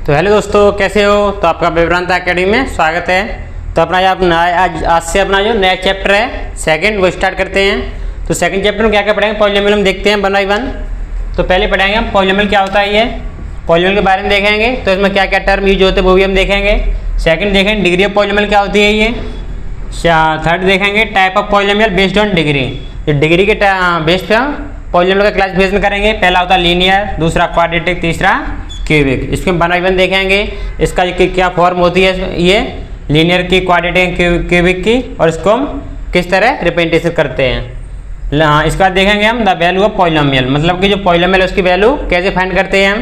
तो हेलो दोस्तों, कैसे हो। तो आपका वेदांता एकेडमी में स्वागत है। तो अपना आज से अपना जो नया चैप्टर है सेकंड वो स्टार्ट करते हैं। तो सेकंड चैप्टर में क्या क्या पढ़ेंगे, पॉलिनोमियल हम देखते हैं वन बाई वन। तो पहले पढ़ेंगे हम पॉलिनोमियल क्या होता है, ये पॉलिनोमियल के बारे में देखेंगे। तो इसमें क्या क्या टर्म यूज होते हैं वो भी हम देखेंगे। सेकंड देखेंगे डिग्री ऑफ पॉलिनोमियल क्या होती है ये। थर्ड देखेंगे type of polynomial based on degree. तो डिग्री के बेस पे हम पॉलिनोमियल का क्लासिफिकेशन करेंगे। पहला होता है लीनियर, दूसरा क्वाड्रेटिक, तीसरा क्यूबिक। इसके बाई वन देखेंगे इसका क्या फॉर्म होती है, ये लीनियर की, क्वाड्रेटिक, क्यूबिक की, और इसको हम किस तरह रिप्रेजेंटेशन करते हैं। इसके बाद देखेंगे हम द वैल्यू ऑफ पॉलिनोमियल, मतलब कि जो पॉलिनोमियल है उसकी वैल्यू कैसे फाइंड करते हैं हम।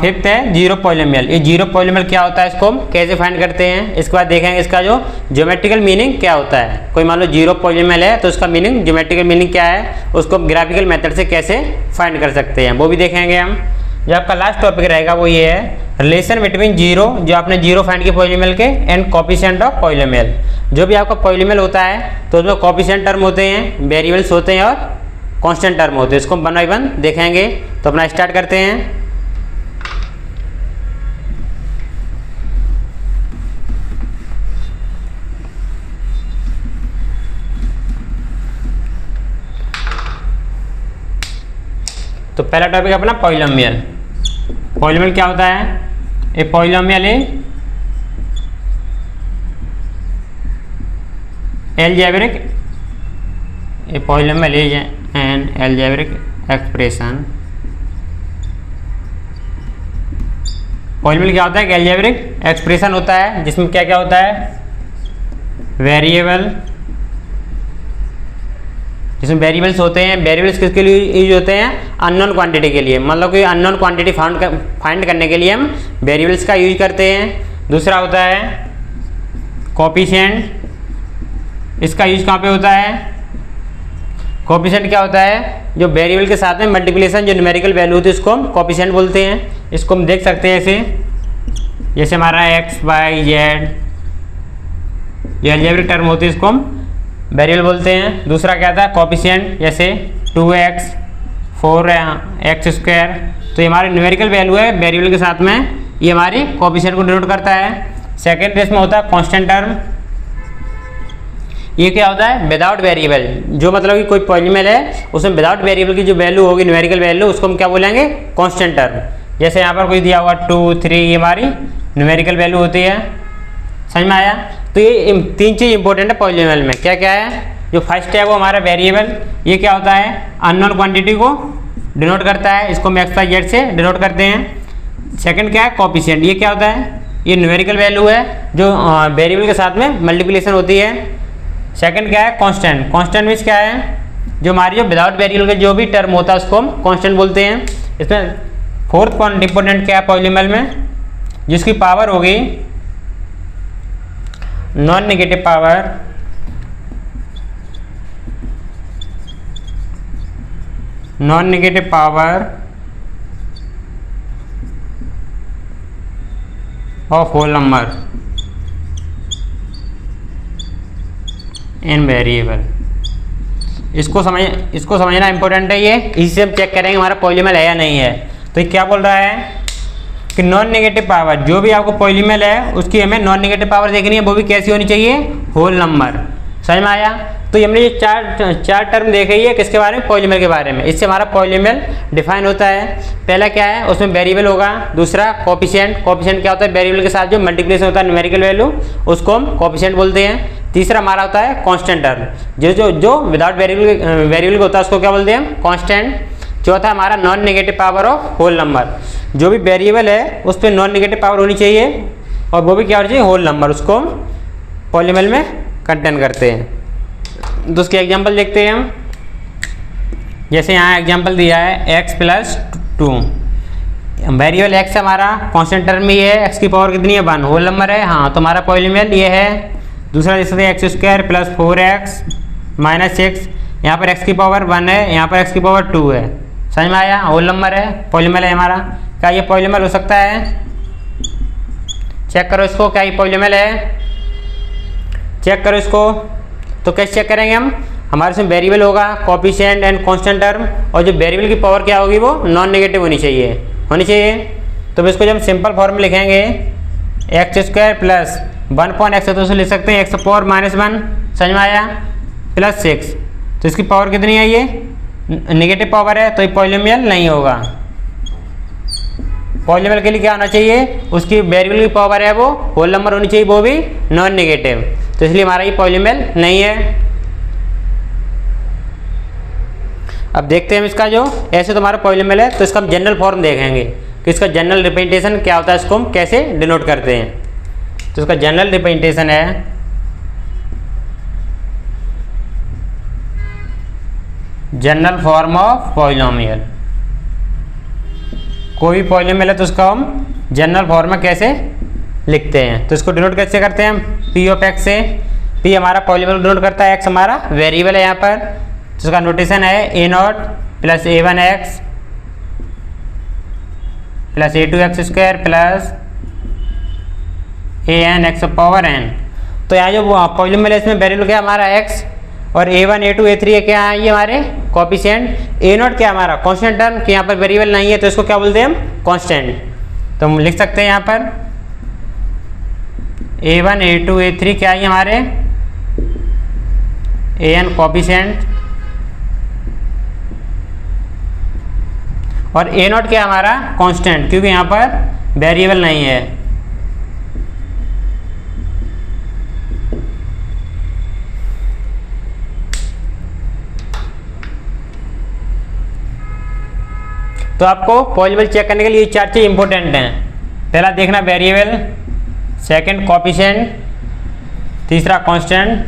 फिफ्थ है जीरो पॉलिनोमियल। ये जीरो पॉलिनोमियल क्या होता है, इसको हम कैसे फाइंड करते हैं। इसके बाद देखेंगे इसका जो ज्योमेट्रिकल मीनिंग क्या होता है। कोई मान लो जीरो पॉलिनोमियल है तो उसका मीनिंग, ज्योमेट्रिकल मीनिंग क्या है, उसको हम ग्राफिकल मेथड से कैसे फाइंड कर सकते हैं, वो भी देखेंगे हम। जो आपका लास्ट टॉपिक रहेगा वो ये है रिलेशन बिटवीन जीरो, जो आपने जीरो फाइंड किया पॉलिनोमियल के, एंड कोफिशिएंट ऑफ पॉलिनोमियल। जो भी आपका पॉलिनोमियल होता है तो उसमें कोफिशिएंट टर्म होते हैं, वेरिएबल्स होते हैं और कांस्टेंट टर्म होते हैं। इसको हम वन बाई वन देखेंगे। तो अपना स्टार्ट करते हैं। तो पहला टॉपिक अपना पॉलिनोमियल। पॉलिनोमियल क्या होता है, ए पॉलिनोमियल है algebraic, a polynomial is an algebraic expression. Polynomial क्या होता है, एक एलजेब्रिक एक्सप्रेशन होता है जिसमें क्या क्या होता है, वेरिएबल, जिसमें वेरिएबल्स होते हैं। वेरिएबल्स किसके लिए यूज होते हैं, अननोन क्वांटिटी के लिए, मतलब कि अननोन क्वांटिटी फाइंड करने के लिए हम वेरिएबल्स का यूज करते हैं। दूसरा होता है कोफिशिएंट। इसका यूज कहाँ पे होता है, कोफिशिएंट क्या होता है, जो वेरिएबल के साथ में मल्टीप्लिकेशन, जो न्यूमेरिकल वैल्यू होती है उसको हम कोफिशिएंट बोलते हैं। इसको हम देख सकते हैं जैसे हमारा एक्स वाई जेड, ये अलजेब्रिक टर्म होती है, इसको हम वेरिएबल बोलते हैं। दूसरा क्या था, कोफिशिएंट, जैसे 2x 4x स्क्वायर। तो ये हमारी न्यूमेरिकल वैल्यू है, वेरिएबल के साथ में ये हमारी कोफिशिएंट को डिनोट करता है। सेकेंड केस में होता है कांस्टेंट टर्म। ये क्या होता है, विदाउट वेरिएबल, जो मतलब कि कोई पॉलिनोमियल है उसमें विदाउट वेरिएबल की जो वैल्यू होगी, न्यूमेरिकल वैल्यू, उसको हम क्या बोलेंगे, कांस्टेंट टर्म। जैसे यहाँ पर कोई दिया हुआ 2 3, ये हमारी न्यूमेरिकल वैल्यू होती है। समझ में आया। तो ये तीन चीज़ इंपॉर्टेंट है पॉलिनोमियल में। क्या क्या है, जो फर्स्ट है वो हमारा वेरिएबल, ये क्या होता है, अननोन क्वांटिटी को डिनोट करता है, इसको हम एक्स वाई जेड से डिनोट करते हैं। सेकंड क्या है, कोफिशिएंट, ये क्या होता है, ये न्यूमेरिकल वैल्यू है जो वेरिएबल के साथ में मल्टीप्लिकेशन होती है। सेकंड क्या है, कांस्टेंट। कांस्टेंट मीन्स क्या है, जो हमारी जो विदाउट वेरिएबल का जो भी टर्म होता है उसको हम कांस्टेंट बोलते हैं। इसमें फोर्थ पॉइंट इंपॉर्टेंट क्या है पॉलिनोमियल में, जिसकी पावर होगी non negative power, non negative power of whole number in variable. इसको समझना इंपॉर्टेंट है। ये इसी से हम चेक करेंगे हमारा पॉलिनोमियल है या नहीं है। तो ये क्या बोल रहा है कि नॉन नेगेटिव पावर, जो भी आपको पॉलिनोमियल है उसकी हमें नॉन नेगेटिव पावर देखनी है, वो भी कैसी होनी चाहिए, होल नंबर। समझ में आया। तो ये हमने ये चार टर्म देखे ही है किसके बारे में, पॉलिनोमियल के बारे में। इससे हमारा पॉलिनोमियल डिफाइन होता है। पहला क्या है, उसमें वेरिएबल होगा। दूसरा कोफिशिएंट, कोफिशिएंट क्या होता है, वेरिएबल के साथ जो मल्टीप्लिकेशन होता है न्यूमेरिकल वैल्यू, उसको हम कोफिशिएंट बोलते हैं। तीसरा हमारा होता है कांस्टेंट टर्म, जो विदाउट वेरिएबल होता है उसको क्या बोलते हैं हम, कांस्टेंट। चौथा हमारा non negative power of whole number, जो भी वेरिएबल है उस पर नॉन नेगेटिव पावर होनी चाहिए, और वो भी क्या होनी चाहिए, होल नंबर, उसको हम पॉलिनोमियल में कंटेन करते हैं। तो उसके एग्जांपल देखते हैं हम। जैसे यहाँ एग्जांपल दिया है x + 2, वेरिएबल x हमारा कांस्टेंट टर्म में है, x की पावर कितनी है, 1, होल नंबर है। हाँ, तो हमारा पॉलिनोमियल ये है। दूसरा जैसे x² + 4x - 6, यहाँ पर x की पावर 1 है, यहाँ पर x की पावर 2 है। समझ में आया, होल नंबर है, पॉलिनोमियल है हमारा। क्या ये पॉलिनोमियल हो सकता है, चेक करो इसको, क्या ये पॉलिनोमियल है, चेक करो इसको। तो कैसे चेक करेंगे हम, हमारे इसमें वेरिएबल होगा, कोफिशिएंट एंड कांस्टेंट टर्म, और जो वेरिएबल की पावर क्या होगी वो नॉन नेगेटिव होनी चाहिए। तो इसको जब हम सिंपल फॉर्म में लिखेंगे एक्स स्क्वायर प्लस 1/x है तो उसे लिख सकते हैं एक्स पावर -1, समझ में आया, प्लस 6। तो इसकी पावर कितनी है, ये नेगेटिव पावर है तो ये पॉलिनोमियल नहीं होगा। पॉलिनोमियल के लिए क्या होना चाहिए, उसकी वेरिएबल की पावर है वो होल नंबर होनी चाहिए, वो भी नॉन नेगेटिव, तो इसलिए हमारा ये पॉलिनोमियल नहीं है। अब देखते हैं हम इसका जो ऐसे तो हमारा पॉलिनोमियल है तो इसका हम जनरल फॉर्म देखेंगे कि इसका जनरल रिप्रेजेंटेशन क्या होता है, इसको हम कैसे डिनोट करते हैं। तो इसका जनरल रिप्रेजेंटेशन है जनरल फॉर्म ऑफ पॉलिनोमियल। कोई भी पॉलिनोमियल है तो उसका हम जनरल फॉर्म में कैसे लिखते हैं, तो इसको डिनोट कैसे करते हैं हम पी ऑफ एक्स से। पी हमारा पॉलिनोमियल डिनोट करता है, एक्स हमारा वेरिएबल है यहाँ पर, तो इसका नोटेशन है a not plus a1x plus a2x square plus an x power n। तो यहाँ जो पॉलिनोमियल है इसमें वेरिएबल क्या हमारा x और a1 a2 a3 क्या है, ये हमारे कोएफिशिएंट। ए नॉट क्या हमारा कांस्टेंट टर्म कि यहाँ पर वेरिएबल नहीं है तो इसको क्या बोलते हैं हम कांस्टेंट। तो हम लिख सकते हैं यहाँ पर a1 a2 a3 क्या है हमारे an कोएफिशिएंट और ए नॉट क्या हमारा कांस्टेंट क्योंकि यहाँ पर वेरिएबल नहीं है। तो आपको पॉलिनोमियल चेक करने के लिए चार चीज इंपॉर्टेंट हैं। पहला देखना वेरिएबल, सेकंड कोएफिशिएंट, तीसरा कांस्टेंट,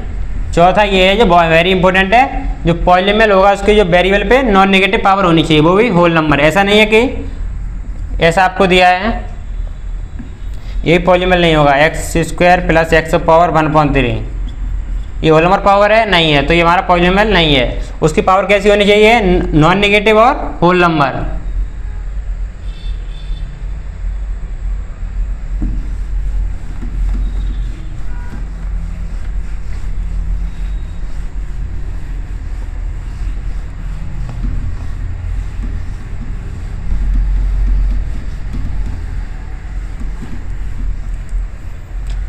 चौथा ये है जो वेरी इंपॉर्टेंट है जो पॉलिनोमियल होगा उसके जो वेरिएबल पे नॉन नेगेटिव पावर होनी चाहिए, वो भी होल नंबर। ऐसा नहीं है कि ऐसा आपको दिया है ये पॉलिनोमियल नहीं होगा x square plus x power 1/3, ये होल नंबर पावर है नहीं है, तो ये हमारा पॉलिनोमियल नहीं है। उसकी पावर कैसी होनी चाहिए, नॉन नेगेटिव और होल नंबर।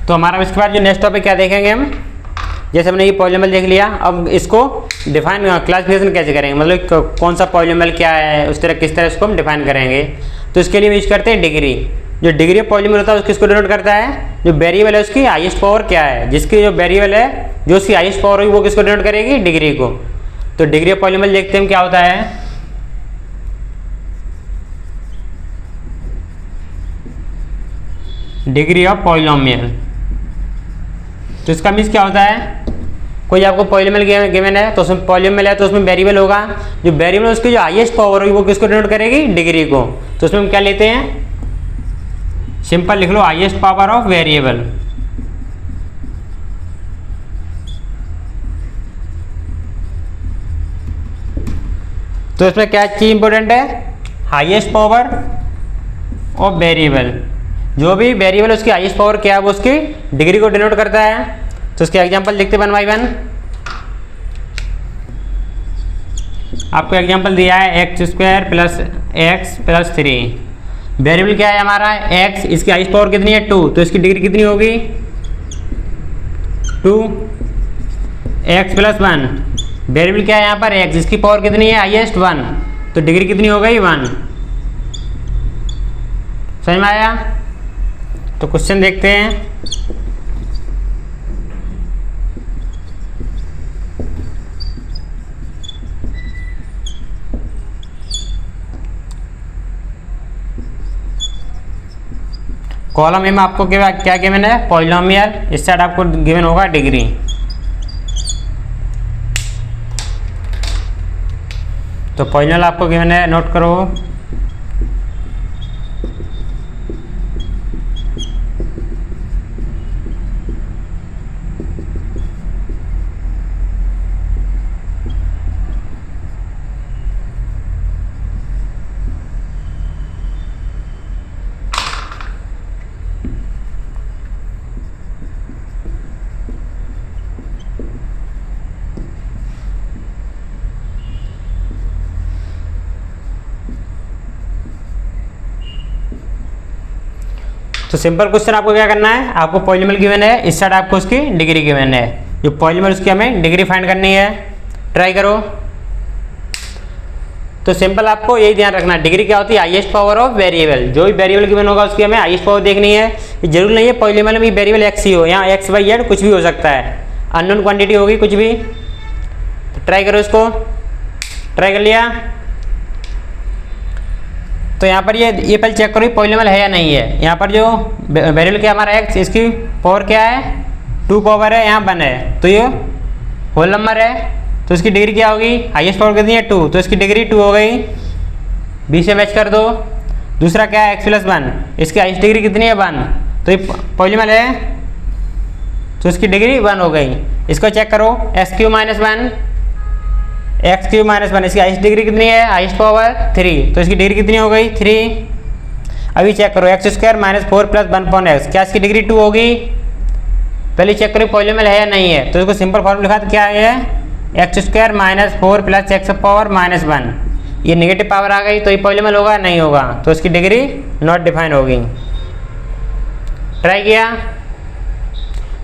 तो हमारा इसके बाद जो नेक्स्ट टॉपिक क्या देखेंगे हम, जैसे हमने ये पॉलिनोमियल देख लिया, अब इसको डिफाइन क्लासिफिकेशन कैसे करेंगे, मतलब कौन सा पॉलिनोमियल क्या है, उस तरह किस तरह इसको हम डिफाइन करेंगे। तो इसके लिए हम यूज करते हैं डिग्री। जो डिग्री ऑफ पॉलिनोमियल होता है उसको किसको डिनोट करता है, जो वेरिएबल है उसकी हाईएस्ट पावर क्या है, जिसकी जो वेरिएबल है जो उसकी हाईएस्ट पावर होगी वो किसको डिनोट करेगी, डिग्री को। तो डिग्री ऑफ पॉलिनोमियल देखते हैं क्या होता है। डिग्री ऑफ पॉलिनोमियल, तो इसका मीन्स क्या होता है, कोई आपको पॉलिनोमियल गिवन है तो उसमें पॉलिनोमियल है तो उसमें वेरिएबल होगा, जो वेरिएबल उसकी जो हाईएस्ट पावर होगी वो किसको डिनोट करेगी, डिग्री को। तो उसमें हम क्या लेते हैं, सिंपल लिख लो हाईएस्ट पावर ऑफ वेरिएबल। तो इसमें क्या चीज इंपॉर्टेंट है, हाईएस्ट पावर ऑफ वेरिएबल। जो भी वेरिएबल उसकी हाईएस्ट पावर क्या है वो उसकी डिग्री को डिनोट करता है। तो उसके एग्जांपल लिखते 1 बाई 1। आपको एग्जांपल दिया है x square plus x plus 3। Variable क्या है हमारा एक्स, इसकी हाईएस्ट पावर कितनी है 2, तो इसकी डिग्री कितनी होगी 2। एक्स प्लस 1, वेरिएबल क्या है यहाँ पर एक्स, इसकी पावर कितनी है हाईएस्ट 1, तो डिग्री कितनी हो गई 1। समझ में आया। तो क्वेश्चन देखते हैं। कॉलम ए में आपको क्या गिवन है, पॉलिनोमियल, इस साइड आपको गिवन होगा डिग्री। तो पॉलिनोमियल आपको गिवन है, नोट करो। तो सिंपल क्वेश्चन आपको क्या करना है, आपको पॉलिनोमियल गिवन है, इस साइड आपको उसकी डिग्री गिवन है, जो पॉलिनोमियल उसकी हमें डिग्री फाइंड करनी है। ट्राई करो। तो सिंपल आपको यही ध्यान रखना है, डिग्री क्या होती है, हाईएस्ट पावर ऑफ वेरिएबल। जो भी वेरिएबल गिवन होगा उसकी हमें हाईएस्ट पावर देखनी है। ये जरूर नहीं है पॉलिनोमियल में वेरिएबल एक्स ही हो, यहाँ एक्स वाई जेड कुछ भी हो सकता है, अननोन क्वांटिटी होगी कुछ भी। तो ट्राई करो इसको। ट्राई कर लिया। तो यहाँ पर ये पहले चेक करो पॉलिनोमियल है या नहीं है। यहाँ पर जो वेरिएबल क्या हमारा एक्स, इसकी पावर क्या है, 2 पावर है, यहाँ 1 है, तो ये होल नंबर है, तो इसकी डिग्री क्या होगी, हाईएस्ट पावर कितनी है 2, तो इसकी डिग्री 2 हो गई। बी से मैच कर दो। दूसरा क्या है एक्स प्लस 1, इसकी हाईएस्ट डिग्री कितनी है 1, तो ये पॉलिनोमियल है, तो इसकी डिग्री 1 हो गई। इसको चेक करो x Q minus 1, x Q minus 1, इसकी हाईएस्ट डिग्री कितनी है, हाईएस्ट पावर 3, तो इसकी डिग्री कितनी हो गई 3। अभी चेक करो x square minus 4 plus 1/x, क्या इसकी डिग्री 2 होगी। पहले चेक करो पॉलिनोमियल है या नहीं है, तो इसको सिंपल फॉर्मूला लिखा तो क्या है, x square minus 4 plus x power minus 1, ये नेगेटिव पावर आ गई, तो ये पॉलिनोमियल होगा नहीं होगा, तो इसकी डिग्री नॉट डिफाइन होगी। ट्राई किया।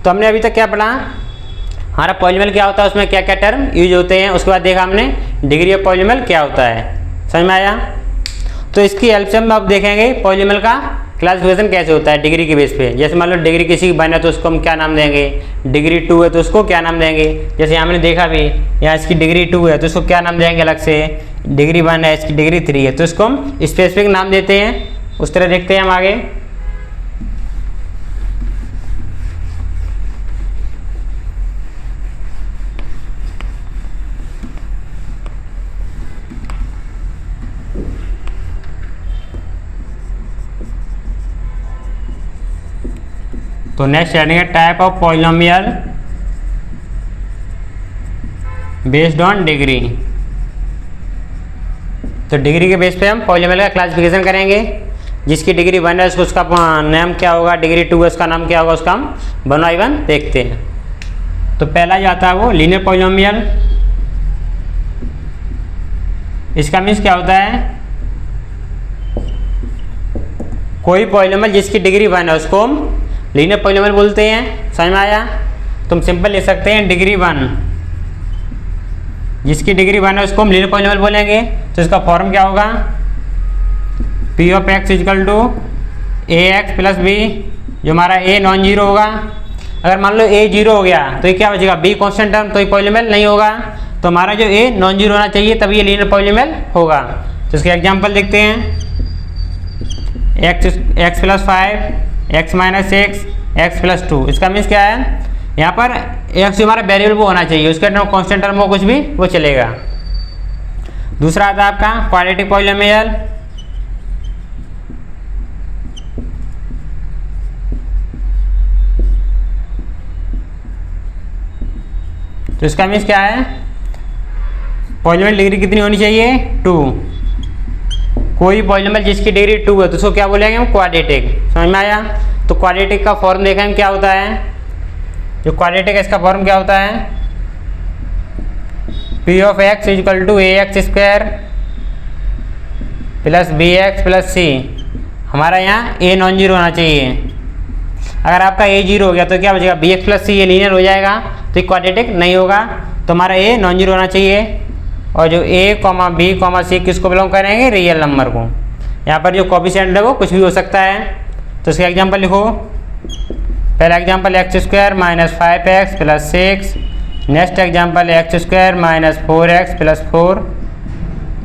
तो हमने अभी तक क्या पढ़ा, हमारा पॉलिनोमियल क्या होता है, उसमें क्या क्या टर्म यूज होते हैं, उसके बाद देखा हमने डिग्री ऑफ पॉलिनोमियल क्या होता है। समझ में आया। तो इसकी हेल्प से हम अब देखेंगे पॉलिनोमियल का क्लासिफिकेशन कैसे होता है डिग्री के बेस पे। जैसे मान लो डिग्री किसी की 1 है तो उसको हम क्या नाम देंगे, डिग्री 2 है तो उसको क्या नाम देंगे। जैसे हमने देखा भी यहाँ इसकी डिग्री 2 है तो इसको क्या नाम देंगे अलग से, डिग्री 1 है, इसकी डिग्री 3 है, तो इसको हम स्पेसिफिक नाम देते हैं। उस तरह देखते हैं हम आगे। तो नेक्स्ट हेडिंग है type of polynomial based on degree. तो डिग्री के बेस पे हम पॉलिनोमियल का क्लासिफिकेशन करेंगे। जिसकी डिग्री 1 है उसको उसका नाम क्या होगा, डिग्री 2 है उसका नाम क्या होगा, उसका हम 1 बाई 1 देखते हैं। तो पहला जो आता है वो लीनियर पॉलिनोमियल। इसका मीन्स क्या होता है, कोई पॉलिनोमियल जिसकी डिग्री 1 है उसको हम लीनियर पॉलिनोमियल बोलते हैं। समझ में आया। तुम सिंपल ले सकते हैं डिग्री 1, जिसकी डिग्री 1 है उसको हम लीनियर पॉलिनोमियल बोलेंगे। तो इसका फॉर्म क्या होगा, P of x equal to a x plus b, जो हमारा ए नॉन जीरो होगा। अगर मान लो ए जीरो हो गया तो ये क्या बचेगा, बी कॉन्स्टेंट टर्म, तो ये पॉलिनोमियल नहीं होगा। तो हमारा जो ए नॉन जीरो होना चाहिए तभी ये लीनियर पॉलिनोमियल होगा। तो इसके एग्जाम्पल देखते हैं, x plus 5, x minus x plus 2। इसका मीन्स क्या है, यहाँ पर एक्स हमारा वेरिएबल वो होना चाहिए, उसके टर्म कॉन्स्टेंट टर्म हो कुछ भी वो चलेगा। दूसरा आता है आपका क्वाड्रेटिक पॉलिनोमियल। तो इसका मीन्स क्या है, पॉलिनोमियल डिग्री कितनी होनी चाहिए 2। कोई पॉलिनोमियल जिसकी डिग्री 2 है तो उसको क्या बोलेंगे हम, क्वाड्रेटिक। समझ में आया। तो क्वाड्रेटिक का फॉर्म देखें क्या होता है, जो क्वाड्रेटिक है इसका फॉर्म क्या होता है, P of x equal to a x square plus b x plus c. हमारा यहाँ ए नॉन जीरो होना चाहिए। अगर आपका ए जीरो हो गया तो क्या बचेगा, बी एक्स प्लस सी, ये लीनियर हो जाएगा, तो ये क्वाड्रेटिक नहीं होगा। तो हमारा ए नॉन जीरो होना चाहिए। और जो ए कॉमा बी कॉमा सी किसको बिलोंग करेंगे, रियल नंबर को। यहाँ पर जो कोएफिशिएंट है वो कुछ भी हो सकता है। तो इसका एग्जांपल लिखो। पहला example x square minus 5x plus 6। Next example x square minus 4x plus 4,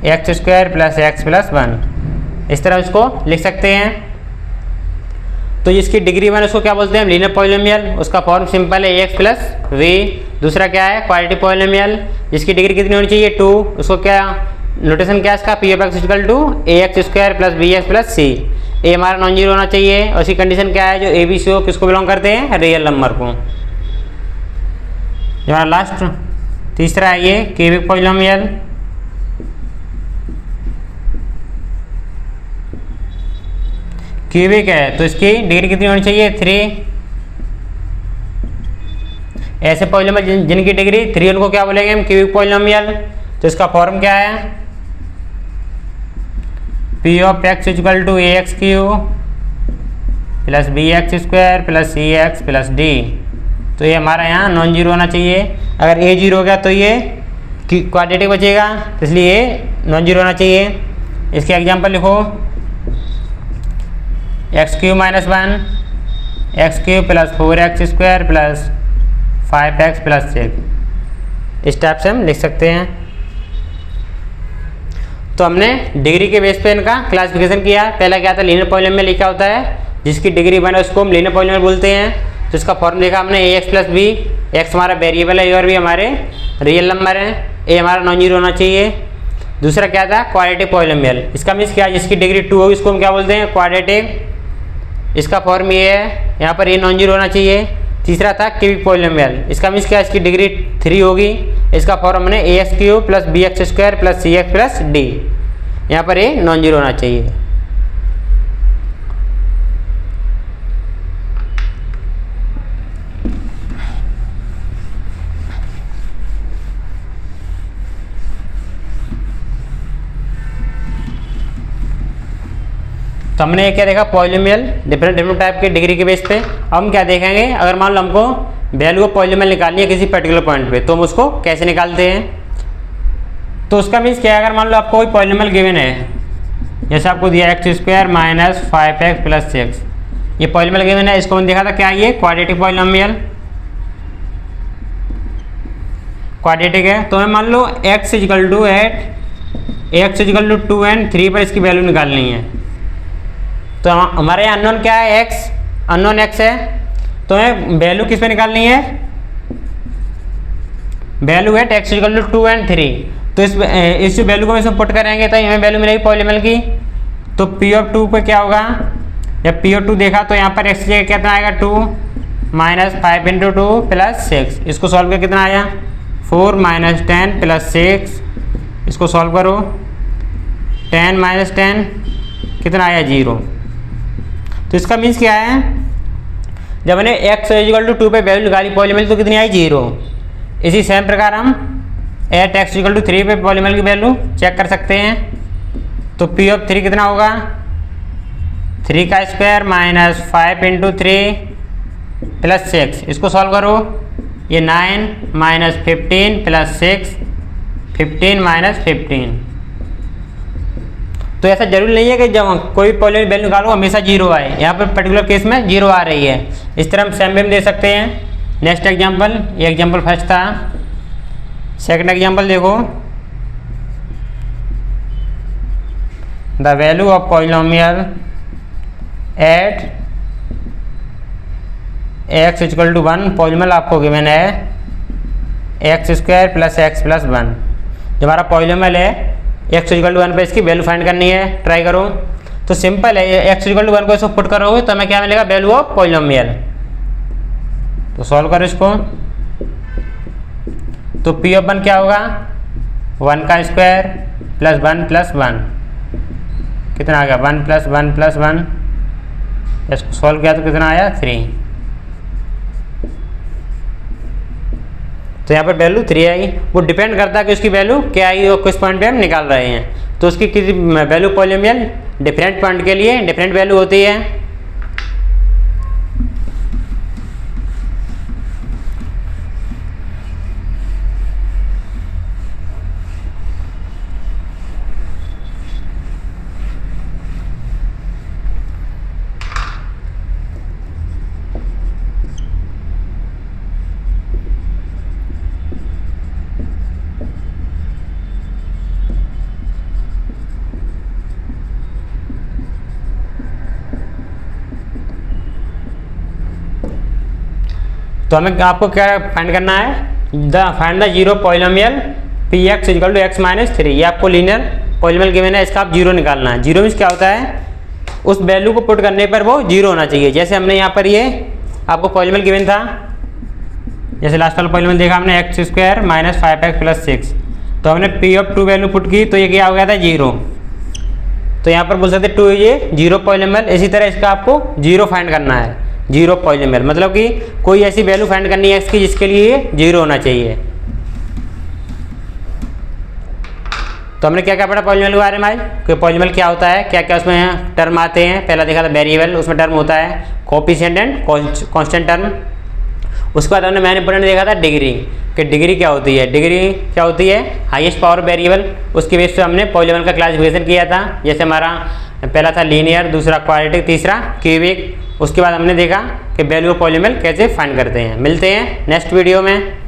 x square plus x plus 1। इस तरह उसको लिख सकते हैं। तो जिसकी डिग्री 1 उसको क्या बोलते हैं, लीनियर पॉलिनोमियल। उसका फॉर्म सिंपल है एक्स प्लस वी। दूसरा क्या है, क्वाड्रेटिक पॉलिनोमियल, जिसकी डिग्री कितनी होनी चाहिए 2। उसको क्या नोटेशन क्या है इसका, p of x equal to a x square plus b x plus c. A हमारा नॉन जीरो होना चाहिए और उसकी कंडीशन क्या है, जो ए बी सी हो किसको बिलोंग करते हैं, रियल नंबर को। जो हमारा लास्ट तीसरा है ये क्यूबिक पॉलिनोमियल। क्यूबिक है तो इसकी डिग्री कितनी होनी चाहिए 3। ऐसे पॉलिनोमियल जिनकी डिग्री 3 उनको क्या बोलेंगे हम, क्यूबिक पॉलिनोमियल। तो इसका फॉर्म क्या है, P of x equal to a x cube plus b x square plus c x plus d. तो ये हमारा यहाँ नॉन जीरो होना चाहिए। अगर ए जीरो हो गया तो ये क्वाड्रेटिक बचेगा, तो इसलिए ये नॉन जीरो होना चाहिए। इसके एग्जांपल लिखो, x cube minus 1 x cube plus 4x square plus 5x plus 6। इस टाइप से हम लिख सकते हैं। तो हमने डिग्री के बेस पे इनका क्लासिफिकेशन किया। पहला क्या था, लीनियर पॉलिनोमियल लिखा होता है जिसकी डिग्री 1 है उसको हम लीनियर पॉलिनोमियल बोलते हैं। तो इसका फॉर्म देखा हमने ax प्लस बी। एक्स हमारा वेरिएबल है, ए और बी हमारे रियल नंबर हैं, ए हमारा नॉन जीरो होना चाहिए। दूसरा क्या था, क्वाड्रेटिक पॉलिनोमियल। इसका मीन्स क्या है, जिसकी डिग्री 2 होगी इसको हम क्या बोलते हैं, क्वाड्रेटिक। इसका फॉर्म ये है, यहाँ पर ए नॉन जीरो होना चाहिए। तीसरा था क्यूबिक पॉलिनोमियल। इसका मीन्स क्या है, इसकी डिग्री 3 होगी। इसका फॉर्म हमने a x cube plus b x square plus c x plus d. यहाँ पर ए नॉन जीरो होना चाहिए। तो हमने क्या देखा, पॉलिनोमियल डिफरेंट टाइप के डिग्री के बेस पे। अब हम क्या देखेंगे, अगर मान लो हमको वैल्यू ऑफ पॉलिनोमियल निकालनी है किसी पर्टिकुलर पॉइंट पे, तो हम उसको कैसे निकालते हैं। तो उसका मीन्स क्या है, अगर मान लो आपको कोई पॉलिनोमियल गिवन है, जैसे आपको दिया x square minus 5x plus 6, ये पॉलिनोमियल गिवन है। इसको हमने देखा था क्या, ये क्वाड्रेटिक पॉलिनोमियल क्वाड्रेटिक है। तो हमें मान लो x इजिकल टू 2 and 3 पर इसकी वैल्यू निकालनी है। तो हमारे यहाँ अननोन क्या है, x, अननोन x है। तो हमें वैल्यू किस पे निकालनी है, वैल्यू है x इक्वल टू 2 and 3। तो इस वैल्यू को हम इसमें पुट करेंगे तो हमें वैल्यू मिलेगी पॉलिनोमियल की। तो p ऑफ 2 पे क्या होगा, जब p ऑफ 2 देखा तो यहाँ पर x की जगह कितना आएगा 2 माइनस 5 इंटू 2 प्लस 6। इसको सॉल्व कर कितना आया 4 माइनस 10 प्लस 6। इसको सॉल्व करो, 10 माइनस 10 कितना आया 0। तो इसका मीन्स क्या है, जब मैंने x इक्वल टू 2 पे वैल्यू निकाली पॉलिनोमियल तो कितनी आई 0। इसी सेम प्रकार हम एट x इक्वल टू 3 पे पॉलिनोमियल की वैल्यू चेक कर सकते हैं। तो p ऑफ 3 कितना होगा, 3 का स्क्वायर माइनस 5 इंटू 3 प्लस 6। इसको सॉल्व करो, ये 9 माइनस 15 प्लस 6, 15 माइनस 15। तो ऐसा जरूरी नहीं है कि जब कोई पॉलिनोमियल वैल्यू निकालो हमेशा 0 आए। यहाँ पर पर्टिकुलर केस में 0 आ रही है। इस तरह हम सेम भी दे सकते हैं। नेक्स्ट एग्जांपल, ये एग्जांपल फर्स्ट था। सेकंड एग्जांपल देखो, the value of polynomial at x equal to 1। Polynomial आपको गिवन है x square plus x plus 1। जो हमारा पॉलिनोमियल है x इक्वल टू 1 पे इसकी वैल्यू फाइंड करनी है, ट्राई करो। तो सिंपल है, x इक्वल टू 1 को इसको पुट करोगे तो हमें क्या मिलेगा, वैल्यू ऑफ पॉलिनोमियल। तो सॉल्व करो इसको। तो p ऑफ 1 क्या होगा, 1 का स्क्वायर प्लस 1 प्लस 1 कितना आ गया 1 प्लस 1 प्लस 1। इसको सॉल्व किया तो कितना आया 3। तो यहाँ पर वैल्यू 3 आई। वो डिपेंड करता है कि उसकी वैल्यू क्या आई और किस पॉइंट पे हम निकाल रहे हैं। तो उसकी किसी वैल्यू पॉलिनोमियल डिफरेंट पॉइंट के लिए डिफरेंट वैल्यू होती है। तो हमें आपको क्या फाइंड करना है, find the zero polynomial P x equal to x minus 3। ये आपको लीनियर पॉलिनोमियल गिवन है, इसका आप जीरो निकालना है। जीरो मीन्स क्या होता है, उस वैल्यू को पुट करने पर वो जीरो होना चाहिए। जैसे हमने यहाँ पर ये आपको पॉलिनोमियल गिवन था, जैसे लास्ट वाला पॉलिनोमियल देखा हमने x square minus 5x plus 6। तो हमने पी ऑफ 2 वैल्यू पुट की तो ये क्या हो गया था 0। तो यहाँ पर बोल सकते 2 ये जीरो पॉलिनोमियल। इसी तरह इसका आपको जीरो फाइंड करना है, जीरो पॉलिनोमियल मतलब कि कोई ऐसी वैल्यू फाइंड करनी है एक्स की जिसके लिए जीरो होना चाहिए। तो हमने क्या क्या पढ़ा पॉलिनोमियल के बारे में आज, कि पॉलिनोमियल क्या होता है, क्या क्या उसमें टर्म आते हैं। पहला देखा था वेरिएबल, उसमें टर्म होता है कोएफिशिएंट एंड कांस्टेंट टर्म। उसके बाद हमने मेन इंपॉर्टेंट देखा था डिग्री, कि डिग्री क्या होती है। डिग्री क्या होती है, हाईएस्ट पावर वेरिएबल। उसके बेस पे हमने पॉलिनोमियल का क्लासिफिकेशन किया था, जैसे हमारा पहला था लीनियर, दूसरा क्वाड्रेटिक, तीसरा क्यूबिक। उसके बाद हमने देखा कि वैल्यू ऑफ पॉलिनोमियल कैसे फाइंड करते हैं। मिलते हैं नेक्स्ट वीडियो में।